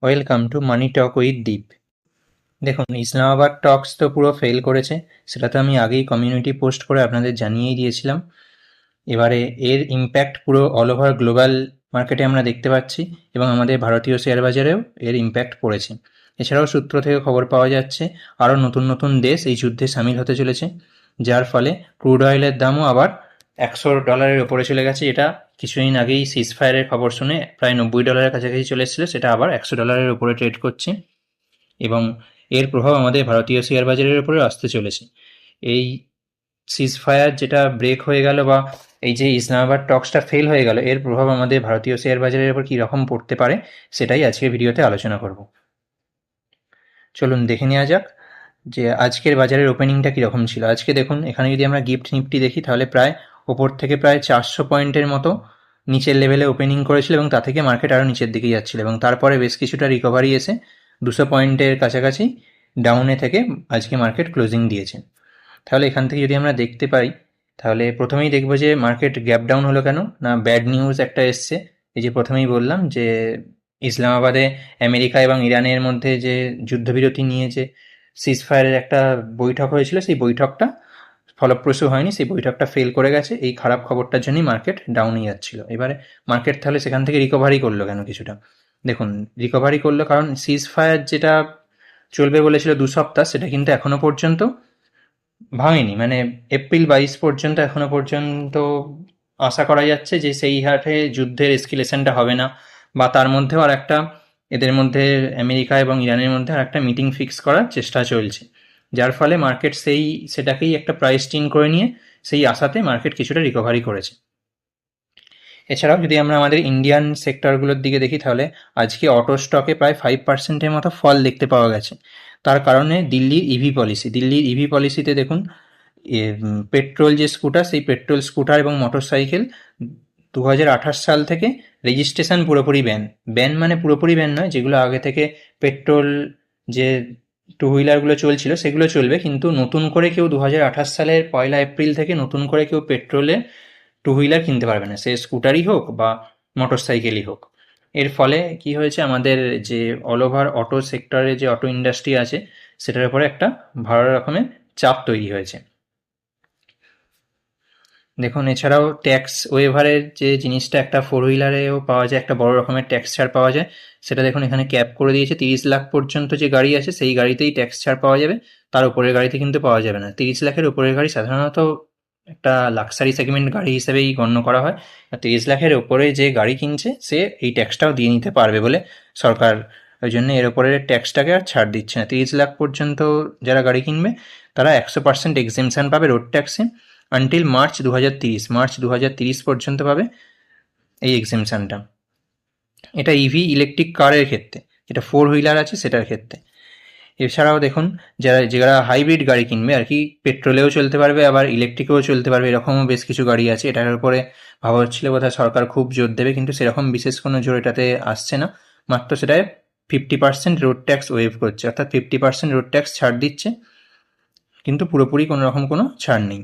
Welcome to money talk with Deep. দেখুন, ইসলামাবাদ টক্স তো পুরো ফেল করেছে, সেটা তো আমি আগেই কমিউনিটি পোস্ট করে আপনাদের জানিয়েই দিয়েছিলাম। এবারে এর ইম্প্যাক্ট পুরো অল ওভার গ্লোবাল মার্কেটে আমরা দেখতে পাচ্ছি, এবং আমাদের ভারতীয় শেয়ার বাজারেও এর ইম্প্যাক্ট পড়েছে। এছাড়াও সূত্র থেকে খবর পাওয়া যাচ্ছে আরও নতুন নতুন দেশ এই যুদ্ধে সামিল হতে চলেছে, যার ফলে ক্রুড অয়েলের দামও আবার $100 ওপরে চলে গেছে। এটা কিছুদিন আগেই সিজফায়ারের খবর শুনে প্রায় $90 কাছাকাছি চলে এসেছিলো, সেটা আবার $100 ওপরে ট্রেড করছে, এবং এর প্রভাব আমাদের ভারতীয় শেয়ার বাজারের উপরে আসতে চলেছে। এই সিজফায়ার যেটা ব্রেক হয়ে গেল, বা এই যে ইসলামাবাদ টক্সটা ফেল হয়ে গেল, এর প্রভাব আমাদের ভারতীয় শেয়ার বাজারের উপর কী রকম পড়তে পারে সেটাই আজকের ভিডিওতে আলোচনা করব। চলুন দেখে নেওয়া যাক যে আজকের বাজারের ওপেনিংটা কীরকম ছিল। আজকে দেখুন, এখানে যদি আমরা গিফট নিফটি দেখি তাহলে প্রায় ওপর থেকে প্রায় 400 পয়েন্টের মতো নিচের লেভেলে ওপেনিং করেছিল, এবং তা থেকে মার্কেট আরও নিচের দিকে যাচ্ছিল, এবং তারপরে বেশ কিছুটা রিকভারি এসে 200 পয়েন্টের কাছাকাছি ডাউনে থেকে আজকে মার্কেট ক্লোজিং দিয়েছে। তাহলে এখান থেকে যদি আমরা দেখতে পাই, তাহলে প্রথমেই দেখব যে মার্কেট গ্যাপ ডাউন হলো কেন না। ব্যাড নিউজ একটা এসছে। এই যে প্রথমেই বললাম যে ইসলামাবাদে আমেরিকা এবং ইরানের মধ্যে যে যুদ্ধবিরতি নিয়ে যে সিজফায়ারের একটা বৈঠক হয়েছিল, সেই বৈঠকটা ফলপ্রসূ হয়নি, সেই বৈঠকটা ফেল করে গেছে। এই খারাপ খবরটার জন্যই মার্কেট ডাউনে যাচ্ছিল। এবারে মার্কেট তাহলে সেখান থেকে রিকভারি করলো কেন কিছুটা। দেখুন, রিকভারি করলো কারণ সিজফায়ার যেটা চলবে বলেছিল 2 সপ্তাহ, সেটা কিন্তু এখনো পর্যন্ত ভাঙেনি। মানে এপ্রিল 22 পর্যন্ত এখনো পর্যন্ত আশা করা যাচ্ছে যে সেই হারে যুদ্ধের এসকিলেশনটা হবে না, বা তার মধ্যেও আর একটা, এদের মধ্যে আমেরিকা এবং ইরানের মধ্যে আর একটা মিটিং ফিক্স করার চেষ্টা চলছে, যার ফলে মার্কেট সেটাকেই একটা প্রাইস টিন করে নিয়ে সেই আশাতে মার্কেট কিছুটা রিকভারি করেছে। এছাড়াও যদি আমরা আমাদের ইন্ডিয়ান সেক্টরগুলোর দিকে দেখি, তাহলে আজকে অটো স্টকে প্রায় 5%-এর মতো ফল দেখতে পাওয়া গেছে। তার কারণে দিল্লির ইভি পলিসিতে দেখুন, পেট্রোল যে স্কুটার, সেই পেট্রোল স্কুটার এবং মোটরসাইকেল 2028 সাল থেকে রেজিস্ট্রেশন পুরোপুরি ব্যান মানে পুরোপুরি ব্যান নয়, যেগুলো আগে থেকে পেট্রোল যে টু হুইলারগুলো চলছিল সেগুলো চলবে, কিন্তু নতুন করে কেউ 2028 সালের 1 এপ্রিল থেকে নতুন করে কেউ পেট্রোলে টু হুইলার কিনতে পারবে না, সে স্কুটারই হোক বা মোটর সাইকেলই হোক। এর ফলে কি হয়েছে, আমাদের যে অল ওভার অটো সেক্টরে যে অটো ইন্ডাস্ট্রি আছে সেটার উপরে একটা ভালো রকমের চাপ তৈরি হয়েছে। দেখুন, এছাড়াও ট্যাক্স ওয়েভারের যে জিনিসটা একটা ফোর হুইলারেও পাওয়া যায়, একটা বড় রকমের ট্যাক্স ছাড় পাওয়া যায়, সেটা দেখুন এখানে ক্যাপ করে দিয়েছে। 30 লাখ পর্যন্ত যে গাড়ি আছে সেই গাড়িতেই ট্যাক্স ছাড় পাওয়া যাবে, তার উপরের গাড়িতে কিন্তু পাওয়া যাবে না। 30 লাখের উপরের গাড়ি সাধারণত একটা লাক্সারি সেগমেন্ট গাড়ি হিসেবেই গণ্য করা হয়, আর 30 লাখের ওপরে যে গাড়ি কিনছে সে এই ট্যাক্সটাও দিয়ে নিতে পারবে বলে সরকার, ওই জন্য এর ওপরে ট্যাক্সটাকে আর ছাড় দিচ্ছে না। 30 লাখ পর্যন্ত যারা গাড়ি কিনবে তারা 100% এক্সেমশন পাবে রোড ট্যাক্সে, আনটিল মার্চ 2030 পর্যন্ত পাবে এই এক্সেমশনটা। এটা ইভি ইলেকট্রিক কারের ক্ষেত্রে, যেটা ফোর হুইলার আছে সেটার ক্ষেত্রে। এছাড়াও দেখুন, যারা হাইব্রিড গাড়ি কিনবে আর কি, পেট্রোলেও চলতে পারবে আবার ইলেকট্রিকেও চলতে পারবে, এরকমও বেশ কিছু গাড়ি আছে। এটার উপরে ভাবা হচ্ছিল বোধহয় সরকার খুব জোর দেবে, কিন্তু সেরকম বিশেষ কোনো জোর এটাতে আসছে না। মাত্র সেটায় 50% রোড ট্যাক্স ওয়েভ করছে, অর্থাৎ 50% রোড ট্যাক্স ছাড় দিচ্ছে, কিন্তু পুরোপুরি কোনো রকম কোনো ছাড় নেই।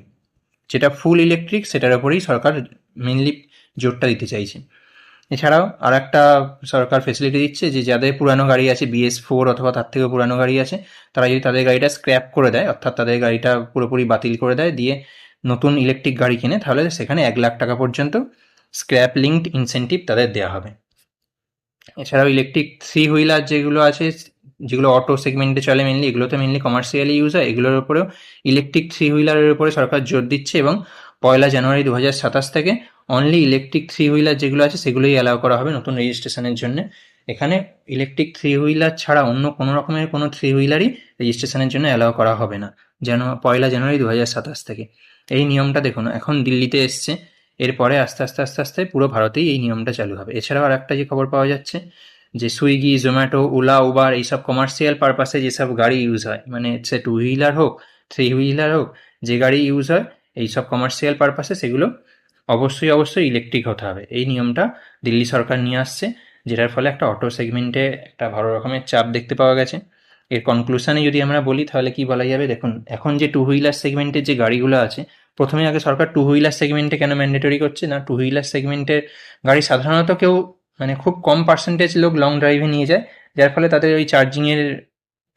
যেটা ফুল ইলেকট্রিক সেটার ওপরেই সরকার মেনলি জোরটা দিতে চাইছে। এছাড়াও আর একটা সরকার ফেসিলিটি দিচ্ছে যে যাদের পুরানো গাড়ি আছে, BS4 অথবা তার থেকেও পুরানো গাড়ি আছে, তারা যদি তাদের গাড়িটা স্ক্র্যাপ করে দেয়, অর্থাৎ তাদের গাড়িটা পুরোপুরি বাতিল করে দেয়, দিয়ে নতুন ইলেকট্রিক গাড়ি কিনে, তাহলে সেখানে 1 লাখ টাকা পর্যন্ত স্ক্র্যাপ লিঙ্কড ইনসেন্টিভ তাদের দেওয়া হবে। এছাড়াও ইলেকট্রিক থ্রি হুইলার যেগুলো আছে, যেগুলো অটো সেগমেন্টে চলে মেনলি, এগুলো তো মেনলি কমার্শিয়ালি ইউজ হয়, এগুলোর উপরেও ইলেকট্রিক থ্রি হুইলারের উপরে সরকার জোর দিচ্ছে, এবং 1 জানুয়ারি 2027 থেকে অনলি ইলেকট্রিক থ্রি হুইলার যেগুলো আছে সেগুলোই অ্যালাউ করা হবে নতুন রেজিস্ট্রেশনের জন্য। এখানে ইলেকট্রিক থ্রি হুইলার ছাড়া অন্য কোনো রকমের কোনো থ্রি হুইলারই রেজিস্ট্রেশনের জন্য অ্যালাউ করা হবে না 1 জানুয়ারি 2027 থেকে। এই নিয়মটা দেখুন এখন দিল্লিতে এসছে, এরপরে আস্তে আস্তে আস্তে আস্তে পুরো ভারতেই এই নিয়মটা চালু হবে। এছাড়াও আর একটা যে খবর পাওয়া যাচ্ছে, যে সুইগি, জোম্যাটো, ওলা, উবার এইসব কমার্শিয়াল পারপাসে যেসব গাড়ি ইউজ হয়, মানে সে টু হুইলার হোক থ্রি হুইলার হোক, যে গাড়ি ইউজ হয় এইসব কমার্শিয়াল পারপাসে, সেগুলো অবশ্যই ইলেকট্রিক হতে হবে। এই নিয়মটা দিল্লি সরকার নিয়ে আসছে, যেটার ফলে একটা অটো সেগমেন্টে একটা ভালো রকমের চাপ দেখতে পাওয়া গেছে। এর কনক্লুশনে যদি আমরা বলি তাহলে কি বলা যাবে, দেখুন এখন যে টু হুইলার সেগমেন্টের যে গাড়িগুলো আছে, প্রথমে আগে সরকার টু হুইলার সেগমেন্টে কেন ম্যান্ডেটরি করছে না, টু হুইলার সেগমেন্টের গাড়ি সাধারণত কেউ, মানে খুব কম পার্সেন্টেজ লোক লং ড্রাইভে নিয়ে যায়, যার ফলে তাদের ওই চার্জিংয়ের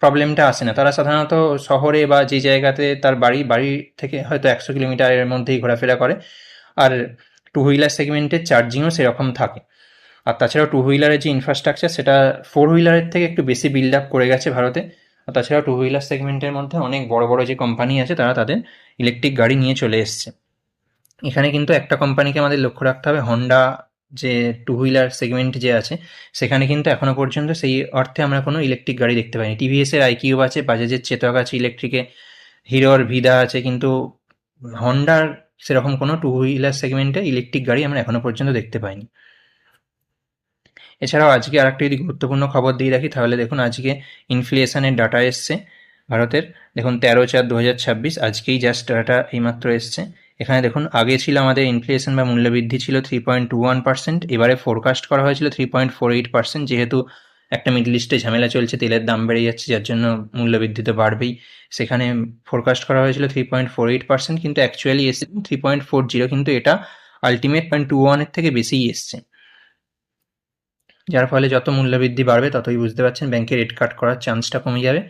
প্রবলেমটা আসে না। তারা সাধারণত শহরে বা যে জায়গাতে তার বাড়ি থেকে হয়তো 100 কিলোমিটারের মধ্যেই ঘোরাফেরা করে। আর টু হুইলার সেগমেন্টের চার্জিংও সেরকম থাকে। আর তাছাড়াও টু হুইলারের যে ইনফ্রাস্ট্রাকচার সেটা ফোর হুইলারের থেকে একটু বেশি বিল্ড আপ করে গেছে ভারতে। আর তাছাড়াও টু হুইলার সেগমেন্টের মধ্যে অনেক বড় বড় যে কোম্পানি আছে তারা তাদের ইলেকট্রিক গাড়ি নিয়ে চলে এসছে। এখানে কিন্তু একটা কোম্পানিকে আমাদের লক্ষ্য রাখতে হবে, হন্ডা যে টু হুইলার সেগমেন্ট যে আছে সেখানে কিন্তু এখনো পর্যন্ত সেই অর্থে আমরা কোনো ইলেকট্রিক গাড়ি দেখতে পাইনি। টিভিএসের আইকিউব আছে, বাজাজের চেতক আছে ইলেকট্রিকে, হিরোর ভিদা আছে, কিন্তু হন্ডার সেরকম কোনো টু হুইলার সেগমেন্টে ইলেকট্রিক গাড়ি আমরা এখনো পর্যন্ত দেখতে পাইনি। এছাড়াও আজকে আরেকটা যদি গুরুত্বপূর্ণ খবর দিয়ে রাখি তাহলে দেখুন, আজকে ইনফ্লেশনের ডাটা এসছে ভারতের। দেখুন 13/4/2026, আজকেই জাস্ট ডাটা এইমাত্র এসছে। এখানে দেখুন আগে ছিল আমাদের ইনফ্লেশন বা মূল্যবৃদ্ধি ছিল 3.21%, এবারে ফোরকাস্ট করা হয়েছিল 3.48%। যেহেতু একটা মিডল ইস্টে ঝামেলা চলছে, তেলের দাম বেড়ে যাচ্ছে, যার জন্য মূল্যবৃদ্ধি তো বাড়বেই, সেখানে ফোরকাস্ট করা হয়েছিল 3.48%, কিন্তু অ্যাকচুয়ালি এসছে 3.40, কিন্তু এটা আলটিমেট 0.21-এর থেকে বেশিই এসছে। যার ফলে যত মূল্যবৃদ্ধি বাড়বে ততই বুঝতে পারছেন ব্যাংকের রেট কাট করার চান্সটা কমে যাবে,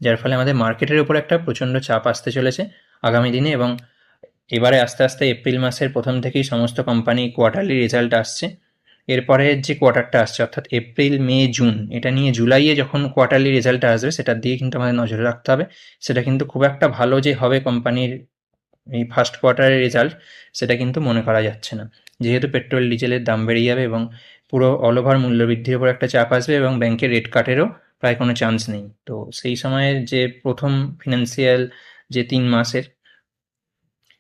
যার ফলে আমাদের মার্কেটের উপর একটা প্রচণ্ড চাপ আসতে চলেছে আগামী দিনে। এবং এবারে আস্তে আস্তে এপ্রিল মাসের প্রথম থেকেই সমস্ত কোম্পানি কোয়ার্টারলি রেজাল্ট আসছে। এরপরে যে কোয়ার্টারটা আসছে অর্থাৎ এপ্রিল, মে, জুন, এটা নিয়ে জুলাইয়ে যখন কোয়ার্টারলি রেজাল্টটা আসবে সেটার দিকে কিন্তু আমাদের নজরে রাখতে হবে। সেটা কিন্তু খুব একটা ভালো যে হবে কোম্পানির এই ফার্স্ট কোয়ার্টারের রেজাল্ট, সেটা কিন্তু মনে করা যাচ্ছে না, যেহেতু পেট্রোল ডিজেলের দাম বেড়ে যাবে এবং পুরো অল ওভার মূল্যবৃদ্ধির উপর একটা চাপ আসবে এবং ব্যাংকের রেট কাটেরও প্রায় কোনো চান্স নেই। তো সেই সময়ের যে প্রথম ফিনান্সিয়াল যে 3 মাসের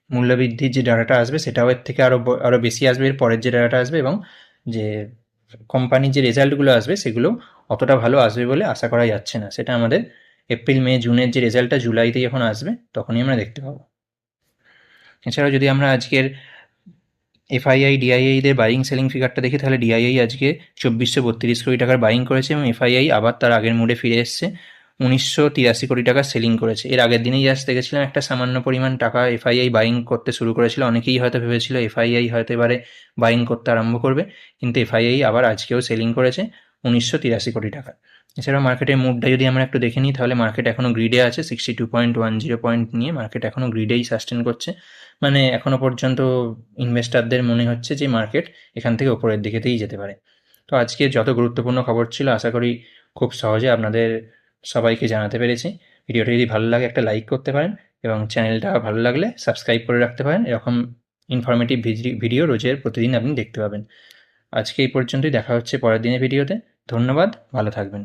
মূল্যবৃদ্ধির যে ডাটাটা আসবে সেটাও এর থেকে আরও বেশি আসবে এর পরের যে ডাটাটা আসবে, এবং যে কোম্পানির যে রেজাল্টগুলো আসবে সেগুলো অতটা ভালো আসবে বলে আশা করা যাচ্ছে না। সেটা আমাদের এপ্রিল, মে, জুনের যে রেজাল্টটা জুলাইতে যখন আসবে তখনই আমরা দেখতে পাবো। এছাড়াও যদি আমরা আজকের এফআইআই, ডিআইআইদের বাইং সেলিং ফিগারটা দেখি তাহলে ডিআইআই আজকে 2432 কোটি টাকার বাইং করেছে এবং এফআইআই আবার তার আগের মুডে ফিরে এসছে, 1983 কোটি টাকা সেলিং করেছে। এর আগের দিনেই জাস্ট দেখেছিলাম একটা সামান্য পরিমাণ টাকা এফআইআই বাইং করতে শুরু করেছিল। অনেকেই হয়তো ভেবেছিল এফআইআই হয়তো এবারে বাইং করতে আরম্ভ করবে, কিন্তু এফআইআই আবার আজকেও সেলিং করেছে 1983 কোটি টাকা। এছাড়াও মার্কেটের মুডটা যদি আমরা একটু দেখে নিই তাহলে মার্কেট এখনও গ্রিডে আছে, 62.10 পয়েন্ট নিয়ে মার্কেট এখনও গ্রিডেই সাস্টেন করছে। মানে এখনো পর্যন্ত ইনভেস্টারদের মনে হচ্ছে যে মার্কেট এখান থেকে ওপরের দিকেতেই যেতে পারে। তো আজকে যত গুরুত্বপূর্ণ খবর ছিল আশা করি খুব সহজে আপনাদের সবাইকে জানাতে পেরেছি। ভিডিওটা যদি ভালো লাগে একটা লাইক করতে পারেন এবং চ্যানেলটা ভালো লাগলে সাবস্ক্রাইব করে রাখতে পারেন। এরকম ইনফরমেটিভ ভিডিও রোজের প্রতিদিন আপনি দেখতে পাবেন। আজকে এই পর্যন্তই, দেখা হচ্ছে পরের দিনের ভিডিওতে। ধন্যবাদ, ভালো থাকবেন।